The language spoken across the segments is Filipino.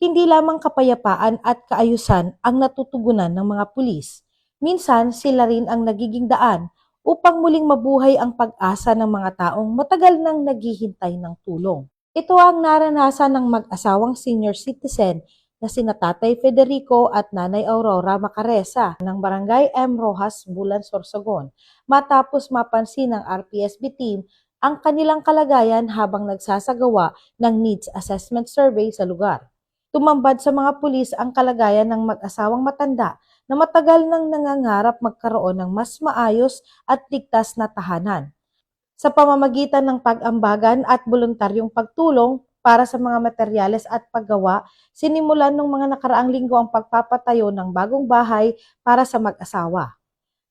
Hindi lamang kapayapaan at kaayusan ang natutugunan ng mga pulis. Minsan sila rin ang nagiging daan upang muling mabuhay ang pag-asa ng mga taong matagal nang naghihintay ng tulong. Ito ang naranasan ng mag-asawang senior citizen na sina Tatay Federico at Nanay Aurora Macaresa ng Barangay M. Rojas, Bulan, Sorsogon, matapos mapansin ng RPSB team ang kanilang kalagayan habang nagsasagawa ng needs assessment survey sa lugar. Tumambad sa mga pulis ang kalagayan ng mag-asawang matanda na matagal nang nangangarap magkaroon ng mas maayos at ligtas na tahanan. Sa pamamagitan ng pag-ambagan at voluntaryong pagtulong para sa mga materyales at paggawa, sinimulan ng mga nakaraang linggo ang pagpapatayo ng bagong bahay para sa mag-asawa.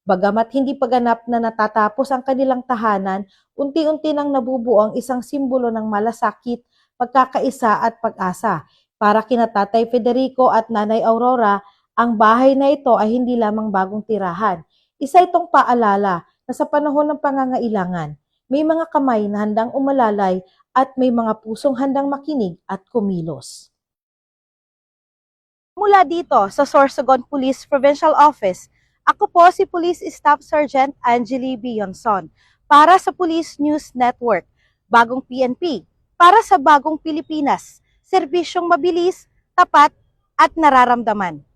Bagamat hindi pa ganap na natatapos ang kanilang tahanan, unti-unti nang nabubuo ang isang simbolo ng malasakit, pagkakaisa at pag-asa. Para kina Tatay Federico at Nanay Aurora, ang bahay na ito ay hindi lamang bagong tirahan. Isa itong paalala na sa panahon ng pangangailangan, may mga kamay na handang umalalay at may mga pusong handang makinig at kumilos. Mula dito sa Sorsogon Police Provincial Office, ako po si Police Staff Sergeant Angeli Bionson para sa Police News Network, Bagong PNP, para sa Bagong Pilipinas, serbisyong mabilis, tapat at nararamdaman.